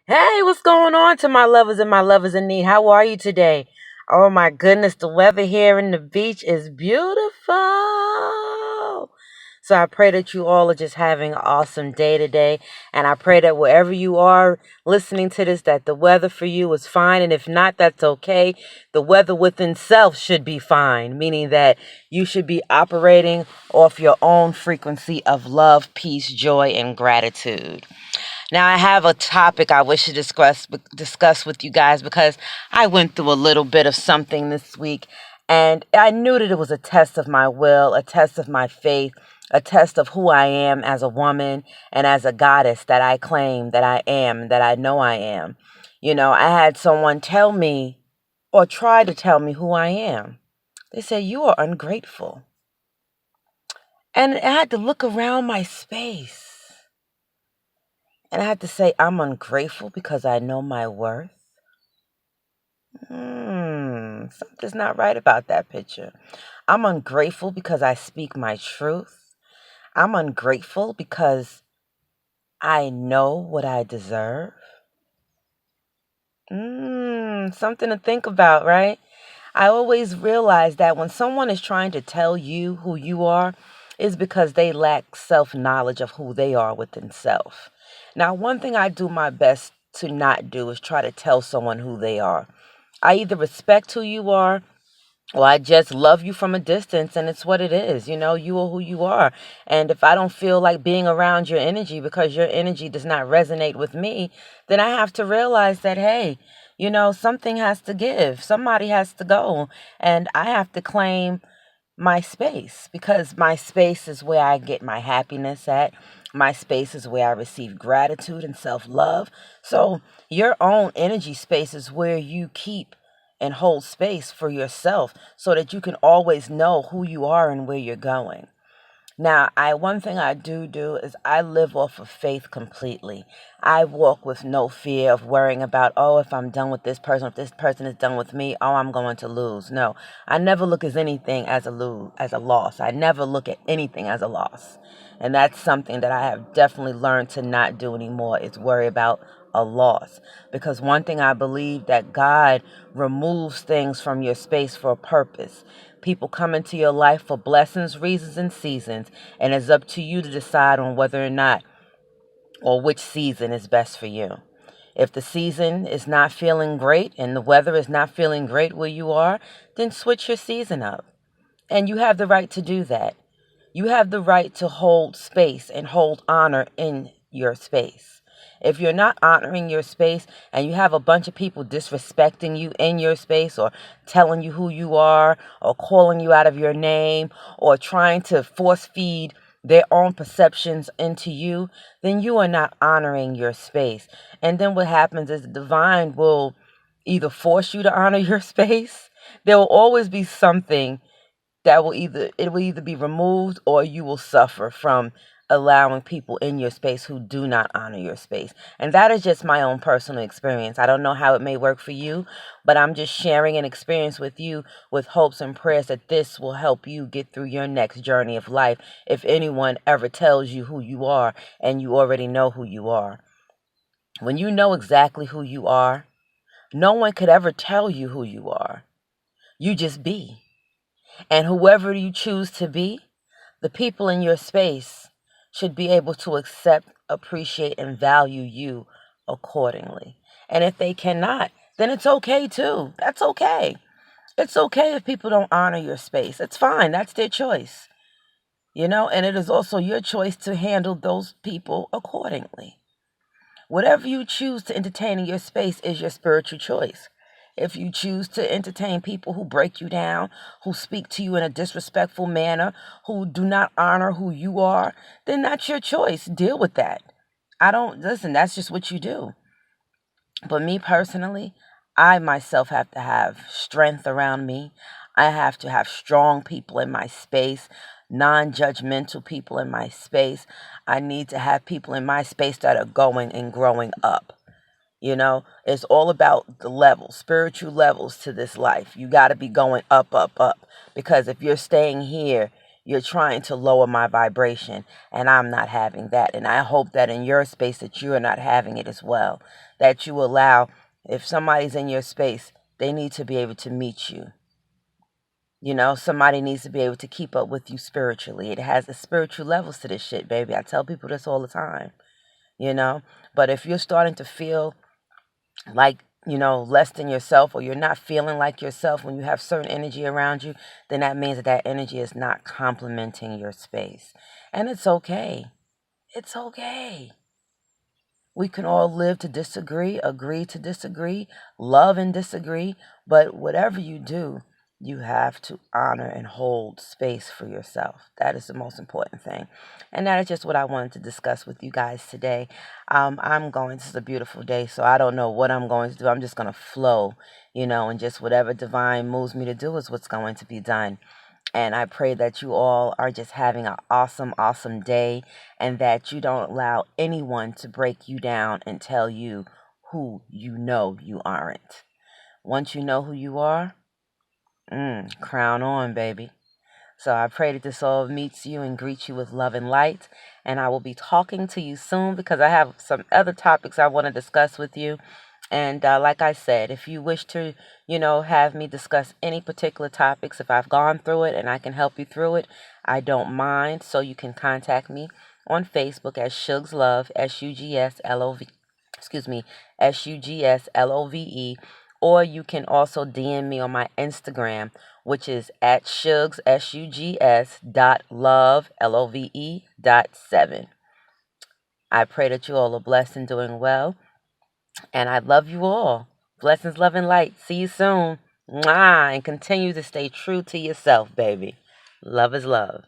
Hey, what's going on to my lovers and my lovers in need? How are you today? Oh my goodness, the weather here in the beach is beautiful. So I pray that you all are just having an awesome day today. And I pray that wherever you are listening to this, that the weather for you is fine. And if not, that's okay. The weather within self should be fine, meaning that you should be operating off your own frequency of love, peace, joy, and gratitude. Now, I have a topic I wish to discuss with you guys because I went through a little bit of something this week, and I knew that it was a test of my will, a test of my faith, a test of who I am as a woman and as a goddess that I claim that I am, that I know I am. I had someone tell me or try to tell me who I am. They said, "You are ungrateful." And I had to look around my space. And I had to say, I'm ungrateful because I know my worth. Something's not right about that picture. I'm ungrateful because I speak my truth. I'm ungrateful because I know what I deserve. Something to think about, right? I always realize that when someone is trying to tell you who you are, is because they lack self-knowledge of who they are within self. Now, one thing I do my best to not do is try to tell someone who they are. I either respect who you are or I just love you from a distance, and it's what it is. You are who you are. And if I don't feel like being around your energy because your energy does not resonate with me, then I have to realize that, hey, something has to give. Somebody has to go. And I have to claim my space because my space is where I get my happiness at. My space is where I receive gratitude and self love. So, your own energy space is where you keep and hold space for yourself so that you can always know who you are and where you're going. Now, I one thing I do is I live off of faith completely. I walk with no fear of worrying about, oh, if I'm done with this person, if this person is done with me, oh, I'm going to lose. No, I never look at anything as as a loss. I never look at anything as a loss. And that's something that I have definitely learned to not do anymore is worry about a loss. Because one thing I believe that God removes things from your space for a purpose. People come into your life for blessings, reasons, and seasons, and it's up to you to decide on whether or not or which season is best for you. If the season is not feeling great and the weather is not feeling great where you are, then switch your season up. And you have the right to do that. You have the right to hold space and hold honor in your space. If you're not honoring your space and you have a bunch of people disrespecting you in your space or telling you who you are or calling you out of your name or trying to force feed their own perceptions into you, then you are not honoring your space. And then what happens is the divine will either force you to honor your space. There will always be something that will either be removed or you will suffer from allowing people in your space who do not honor your space. And that is just my own personal experience. I don't know how it may work for you, but I'm just sharing an experience with you with hopes and prayers that this will help you get through your next journey of life if anyone ever tells you who you are and you already know who you are. When you know exactly who you are, no one could ever tell you who you are. You just be. And whoever you choose to be, the people in your space should be able to accept, appreciate, and value you accordingly. And if they cannot, then it's okay too. That's okay. It's okay if people don't honor your space. It's fine. That's their choice. And it is also your choice to handle those people accordingly. Whatever you choose to entertain in your space is your spiritual choice. If you choose to entertain people who break you down, who speak to you in a disrespectful manner, who do not honor who you are, then that's your choice. Deal with that. I don't listen, that's just what you do. But me personally, I myself have to have strength around me. I have to have strong people in my space, non judgmental people in my space. I need to have people in my space that are going and growing up. It's all about the levels, spiritual levels to this life. You got to be going up, up, up. Because if you're staying here, you're trying to lower my vibration, and I'm not having that. And I hope that in your space that you are not having it as well. That you allow, if somebody's in your space, they need to be able to meet you. You know, somebody needs to be able to keep up with you spiritually. It has the spiritual levels to this shit, baby. I tell people this all the time, you know. But if you're starting to feel like, less than yourself, or you're not feeling like yourself when you have certain energy around you, then that means that that energy is not complementing your space. And it's okay. It's okay. We can all live to disagree, agree to disagree, love and disagree, but whatever you do, you have to honor and hold space for yourself. That is the most important thing. And that is just what I wanted to discuss with you guys today. This is a beautiful day, so I don't know what I'm going to do. I'm just going to flow, and just whatever divine moves me to do is what's going to be done. And I pray that you all are just having an awesome, awesome day, and that you don't allow anyone to break you down and tell you who you know you aren't. Once you know who you are, crown on, baby. So I pray that this all meets you and greets you with love and light. And I will be talking to you soon, because I have some other topics I want to discuss with you. And like I said, if you wish to, have me discuss any particular topics, if I've gone through it and I can help you through it, I don't mind. So you can contact me on Facebook as Shugs Love, SUGSLOV, SUGSLOVE, or you can also DM me on my Instagram, which is at Shugs, SUGS .love, LOVE.7. I pray that you all are blessed and doing well. And I love you all. Blessings, love, and light. See you soon. Mwah. And continue to stay true to yourself, baby. Love is love.